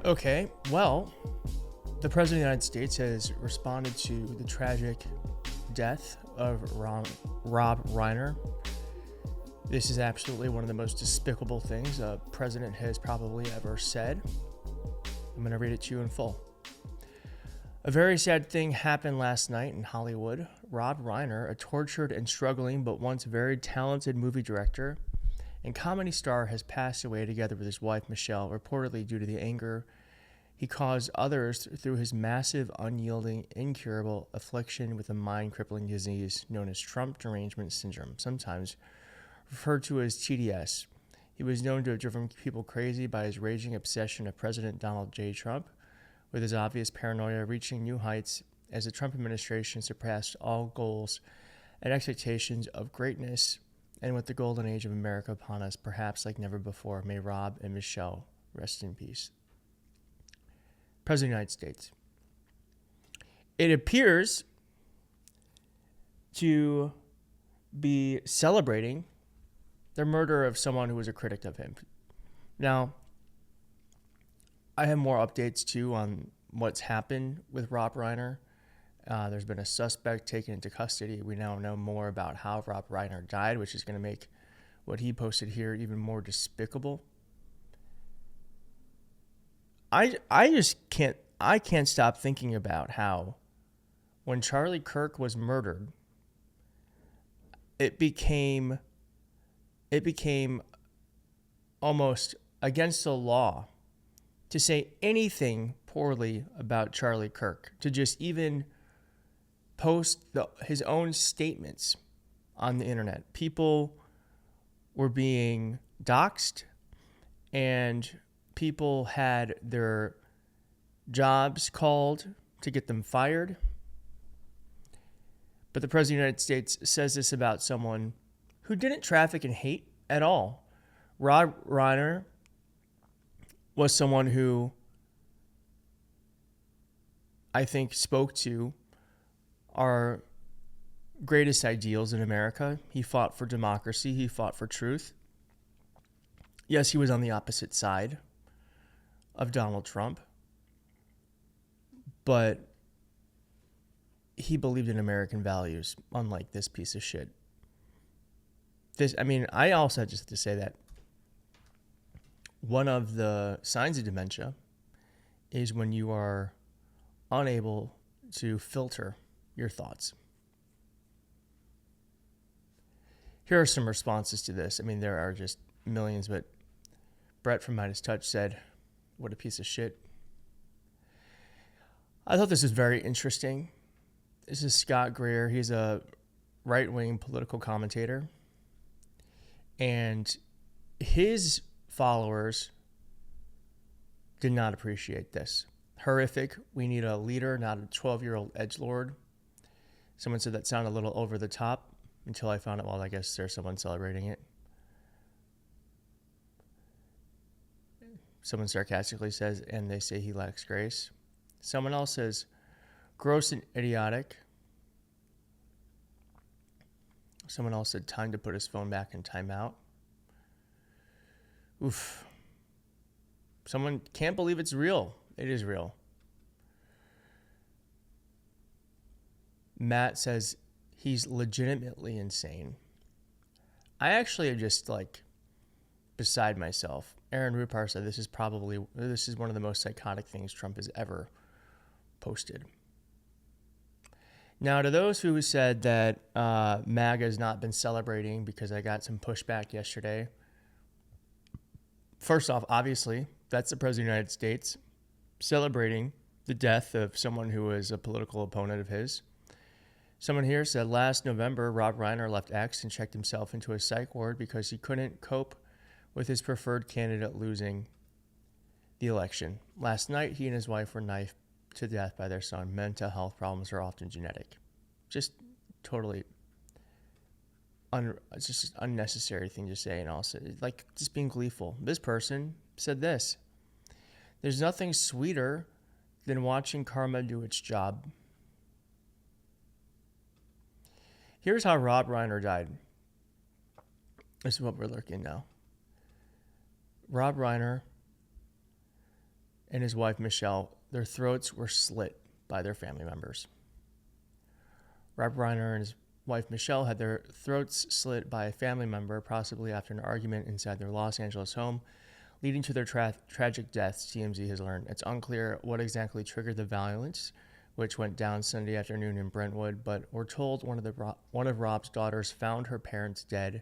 Okay, well, the President of the United States has responded to the tragic death of Rob Reiner. This is absolutely one of the most despicable things a president has probably ever said. I'm going to read it to you in full. A very sad thing happened last night in Hollywood. Rob Reiner, a tortured and struggling but once very talented movie director and comedy star, has passed away together with his wife Michelle, reportedly due to the anger he caused others through his massive, unyielding, incurable affliction with a mind-crippling disease known as Trump Derangement Syndrome, sometimes referred to as TDS. He was known to have driven people crazy by his raging obsession of President Donald J. Trump, with his obvious paranoia reaching new heights as the Trump administration surpassed all goals and expectations of greatness, and with the golden age of America upon us, perhaps like never before. May Rob and Michelle rest in peace. President of the United States. It appears to be celebrating the murder of someone who was a critic of him. Now, I have more updates too on what's happened with Rob Reiner. There's been a suspect taken into custody. We now know more about how Rob Reiner died, which is going to make what he posted here even more despicable. I can't stop thinking about how when Charlie Kirk was murdered, it became almost against the law to say anything poorly about Charlie Kirk, to just even post his own statements on the internet. People were being doxxed, and people had their jobs called to get them fired. But the President of the United States says this about someone who didn't traffic in hate at all. Rob Reiner was someone who I think spoke to our greatest ideals in America. He fought for democracy. He fought for truth. Yes, he was on the opposite side of Donald Trump, but he believed in American values, unlike this piece of shit. I also just have to say that one of the signs of dementia is when you are unable to filter your thoughts. Here are some responses to this. There are just millions, but Brett from Midas Touch said, "What a piece of shit." I thought this was very interesting. This is Scott Greer. He's a right-wing political commentator. And his followers did not appreciate this. Horrific. We need a leader, not a 12-year-old edgelord. Someone said that sounded a little over the top until I found out, well, I guess there's someone celebrating it. Someone sarcastically says, and they say he lacks grace. Someone else says, gross and idiotic. Someone else said, time to put his phone back in timeout. Oof. Someone can't believe it's real. It is real. Matt says he's legitimately insane. I actually am just beside myself. Aaron Rupar said this is one of the most psychotic things Trump has ever posted. Now, to those who said that MAGA has not been celebrating because I got some pushback yesterday, first off, obviously, that's the President of the United States celebrating the death of someone who was a political opponent of his. Someone here said last November, Rob Reiner left X and checked himself into a psych ward because he couldn't cope with his preferred candidate losing the election. Last night, he and his wife were knifed to death by their son. Mental health problems are often genetic. Just totally it's just an unnecessary thing to say, and also just being gleeful. This person said this: there's nothing sweeter than watching karma do its job. Here's how Rob Reiner died. This is what we're looking now. Rob Reiner and his wife Michelle, their throats were slit by their family members. Rob Reiner and his wife Michelle had their throats slit by a family member, possibly after an argument inside their Los Angeles home, leading to their tragic deaths, TMZ has learned. It's unclear what exactly triggered the violence, which went down Sunday afternoon in Brentwood, but we're told one of Rob's daughters found her parents dead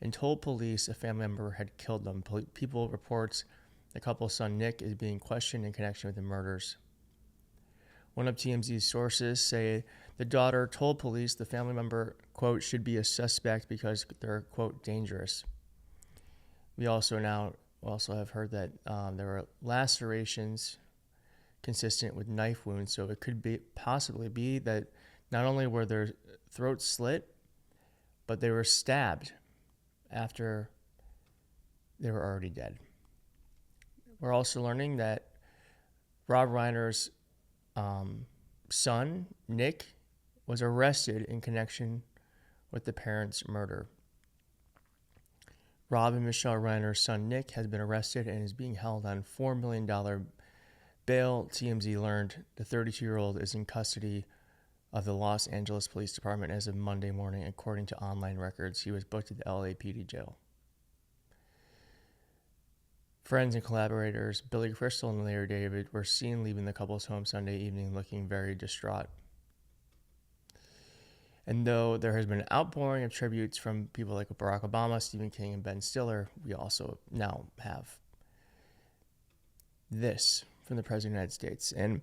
and told police a family member had killed them. People reports the couple's son Nick is being questioned in connection with the murders. One of TMZ's sources say the daughter told police the family member, quote, should be a suspect because they're, quote, dangerous. We also have heard that there were lacerations consistent with knife wounds, so it could possibly be that not only were their throats slit, but they were stabbed after they were already dead. We're also learning that Rob Reiner's son, Nick, was arrested in connection with the parents' murder. Rob and Michelle Reiner's son, Nick, has been arrested and is being held on $4 million bail. TMZ learned the 32-year-old is in custody of the Los Angeles Police Department as of Monday morning, according to online records. He was booked at the LAPD jail. Friends and collaborators Billy Crystal and Larry David were seen leaving the couple's home Sunday evening looking very distraught. And though there has been an outpouring of tributes from people like Barack Obama, Stephen King, and Ben Stiller, we also now have this from the President of the United States. And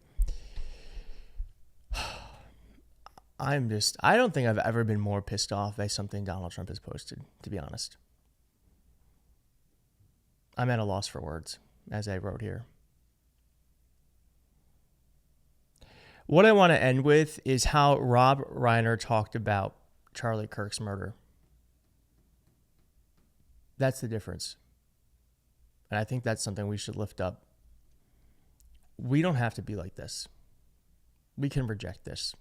I don't think I've ever been more pissed off by something Donald Trump has posted, to be honest. I'm at a loss for words, as I wrote here. What I want to end with is how Rob Reiner talked about Charlie Kirk's murder. That's the difference. And I think that's something we should lift up. We don't have to be like this. We can reject this.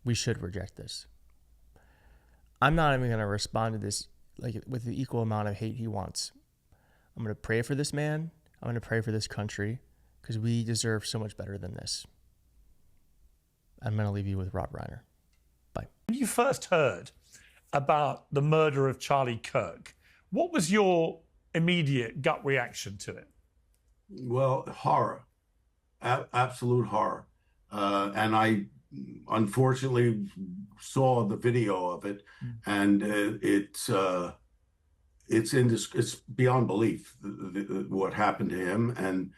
We should reject this. I'm not even going to respond to this with the equal amount of hate he wants. I'm going to pray for this man. I'm going to pray for this country because we deserve so much better than this. I'm going to leave you with Rob Reiner. Bye. When you first heard about the murder of Charlie Kirk, what was your immediate gut reaction to it? Well, horror, absolute horror. And I unfortunately saw the video of it, and it's beyond belief what happened to him, and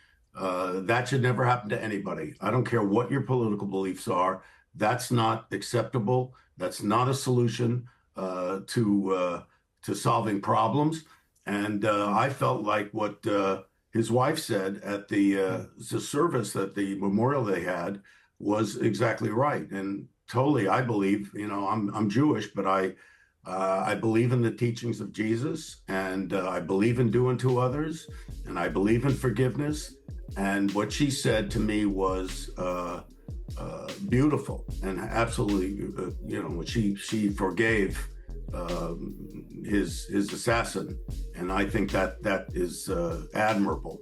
that should never happen to anybody. I don't care what your political beliefs are. That's not acceptable. That's not a solution to solving problems. And I felt like what his wife said at the service, that the memorial they had, was exactly right. And totally, I believe, I'm Jewish, but I believe in the teachings of Jesus, and I believe in doing to others, and I believe in forgiveness. And what she said to me was beautiful, and absolutely, she forgave his assassin, and I think that is admirable.